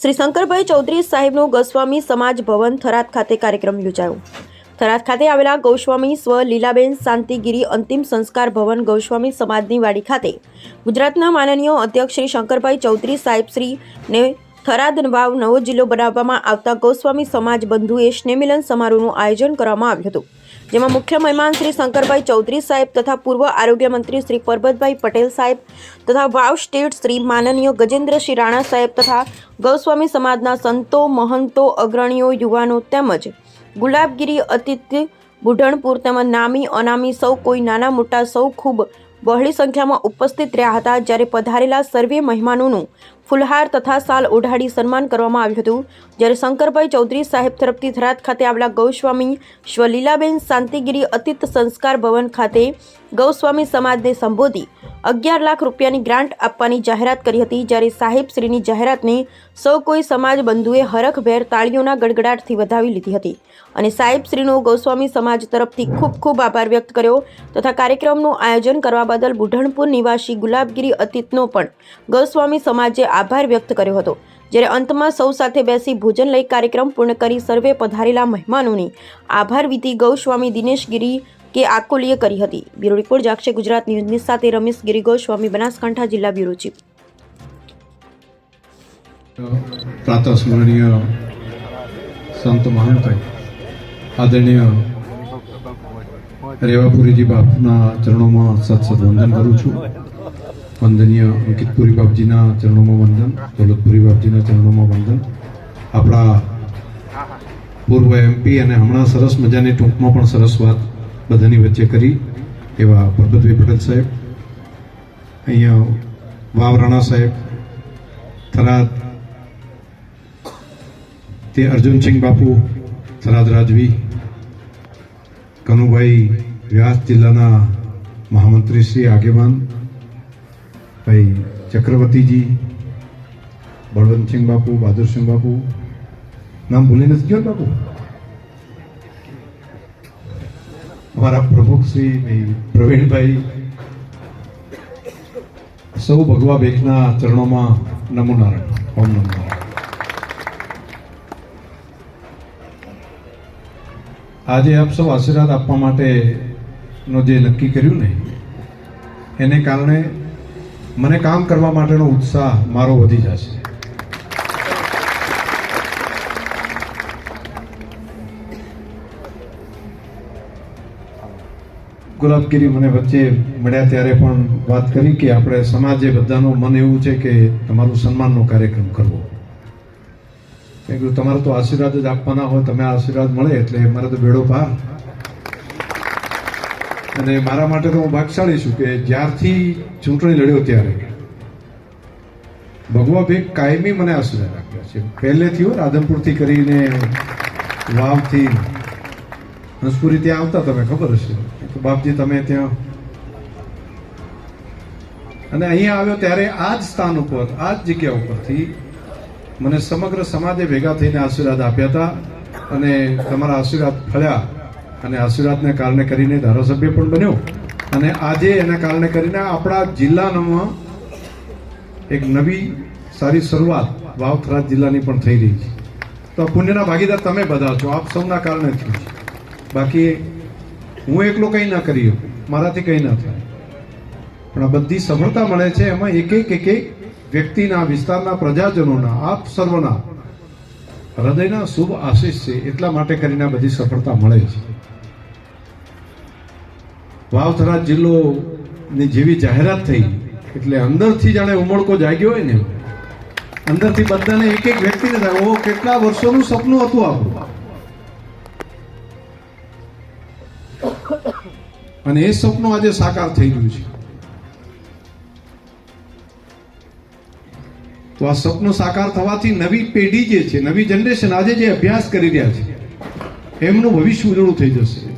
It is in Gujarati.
શ્રી શંકરભાઈ ચૌધરી સાહેબનો ગોસ્વામી સમાજ ભવન થરાદ ખાતે કાર્યક્રમ યોજાયો। થરાદ ખાતે આવેલા ગૌસ્વામી સ્વ લીલાબેન શાંતિગીરી અંતિમ સંસ્કાર ભવન ગૌસ્વામી સમાજની વાડી ખાતે ગુજરાતના માનનીય અધ્યક્ષ શ્રી શંકરભાઈ ચૌધરી સાહેબ શ્રીને થરાદ વાવ નવો જિલ્લો બનાવવામાં આવતા ગૌસ્વામી સમાજ બંધુએ સ્નેહમિલન સમારોહનું આયોજન કરવામાં આવ્યું હતું, જેમાં મુખ્ય મહેમાન શ્રી શંકરભાઈ ચૌધરી સાહેબ તથા પૂર્વ આરોગ્ય મંત્રી શ્રી પરબતભાઈ પટેલ સાહેબ તથા વાવ સ્ટેટ શ્રી માનનીય ગજેન્દ્રસિંહ રાણા સાહેબ તથા ગૌસ્વામી સમાજના સંતો, મહંતો, અગ્રણીઓ, યુવાનો તેમજ ગુલાબગીરી અતિથિ બુઢણપુર તેમજ નામી અનામી સૌ કોઈ નાના મોટા સૌ ખૂબ બહોળી સંખ્યામાં ઉપસ્થિત રહ્યા હતા। જ્યારે પધારેલા સર્વે મહેમાનોનું ફુલહાર તથા સાલ ઓઢાડી સન્માન કરવામાં આવ્યું હતું। જ્યારે શંકરભાઈ ચૌધરી સાહેબ તરફથી થરાદ ખાતે આવેલા ગૌસ્વામી શ્વલીલાબેન શાંતિગીરી અતિથિ સંસ્કાર ભવન ખાતે ગૌસ્વામી સમાજને સંબોધી 11 લાખ રૂપિયાની ગ્રાન્ટ આપવાની જાહેરાત કરી હતી। જ્યારે સાહેબ શ્રીની જાહેરાતને સૌ કોઈ સમાજ બંધુએ હરખભેર તાળીઓના ગડગડાટથી વધાવી લીધી હતી અને સાહેબ શ્રીનો ગૌસ્વામી સમાજ તરફથી ખૂબ ખૂબ આભાર વ્યક્ત કર્યો તથા કાર્યક્રમનું આયોજન કરવા બદલ બુઢણપુર નિવાસી ગુલાબગીરી અતિથિનો પણ ગૌસ્વામી સમાજે આભાર વ્યક્ત કર્યો હતો। જ્યારે અંતમાં સૌ સાથે બેસી ભોજન લઈ કાર્યક્રમ પૂર્ણ કરી સર્વે પધારેલા મહેમાનોની આભાર વિધિ ગૌસ્વામી દિનેશગીરી કે આકોલીએ કરી હતી। બ્યુરો રિપોર્ટ જાગશે ગુજરાત ન્યૂઝની સાથે રમેશ ગીરી ગૌસ્વામી, બનાસકાંઠા જિલ્લા બ્યુરો ચીફ। પ્રાતઃસ્મરણીય સંત મહંત આદરણીય રેવાપુરીજી બાપના ચરણોમાં સત વંદન કરું છું। વંદનીય અંકિતપુરી બાપજીના ચરણોમાં વંદન, દોલતપુરી બાપજીના ચરણોમાં વંદન, આપણા પૂર્વ MP અને હમણાં સરસ મજાની ટૂંકમાં પણ સરસ વાત બધાની વચ્ચે કરી એવા પરબતભાઈ પટેલ સાહેબ, અહીંયા વાવ રાણા સાહેબ, થરાદ તે અર્જુનસિંહ બાપુ, થરાદ રાજવી, કનુભાઈ વ્યાસ જિલ્લાના મહામંત્રી શ્રી આગેવાન ભાઈ ચક્રવર્તીજી, બળવંતસિંહ બાપુ, બહાદુરસિંહ બાપુ, નામ ભૂલી નથી ગયો બાપુ, અમારા પ્રમુખ શ્રી ભાઈ પ્રવીણભાઈ, સૌ ભગવા બેખના ચરણોમાં નમો નારાયણ, ઓમ નમો નારાયણ। આજે આપ સૌ આશીર્વાદ આપવા માટેનો જે નક્કી કર્યું ને એને કારણે મને કામ કરવા માટેનો ઉત્સાહ મારો વધી જશે। ગુલાબગીરી મને વચ્ચે મળ્યા ત્યારે પણ વાત કરી કે આપણે સમાજે બધાનું મન એવું છે કે તમારું સન્માનનો કાર્યક્રમ કરવો। તમારે તો આશીર્વાદ જ આપવાના હોય, તમે આશીર્વાદ મળે એટલે મારે તો બેડો પાર। અને મારા માટે તો હું ભાગશાળી છું કે જ્યારથી ચૂંટણી લડ્યો ત્યારે ભગવા બેગ કાયમી મને આશીર્વાદ આપ્યા છે। પહેલેથી હોય રાધનપુરથી કરીને વાવથી હંસપુરી ત્યાં આવતા, તમે ખબર હશે તો બાપજી તમે ત્યાં, અને અહીંયા આવ્યો ત્યારે આ જ સ્થાન ઉપર, આ જ જગ્યા ઉપરથી મને સમગ્ર સમાજે ભેગા થઈને આશીર્વાદ આપ્યા હતા અને તમારા આશીર્વાદ ફળ્યા અને આશીર્વાદને કારણે કરીને ધારાસભ્ય પણ બન્યો અને આજે એના કારણે કરીને આપણા જિલ્લામાં એક નવી સારી શરૂઆત વાવ થરાદ જિલ્લાની પણ થઈ રહી છે। તો પુણ્યના ભાગીદાર તમે બધા છો, આપ સૌના કારણે થયું છે। બાકી હું એકલો કંઈ ના કરી શકું, મારાથી કંઈ ના થાય, પણ આ બધી સફળતા મળે છે એમાં એક એક વ્યક્તિના, વિસ્તારના પ્રજાજનોના, આપ સર્વના હૃદયના શુભ આશીષ છે, એટલા માટે કરીને આ બધી સફળતા મળે છે। વાવ થરાદ જિલ્લોની જેવી જાહેરાત થઈ એટલે અંદરથી જાણે ઉમળકો જાગ્યો હોય ને, અંદરથી બધાને એક એક વ્યક્તિને થાય ઓ કેટલા વર્ષોનું સપનું હતું આપણું, અને એ સપનું આજે સાકાર થઈ ગયું છે। તો આ સપનું સાકાર થવાથી નવી પેઢી જે છે, નવી જનરેશન આજે જે અભ્યાસ કરી રહ્યા છે એમનું ભવિષ્ય ઉજળું થઈ જશે।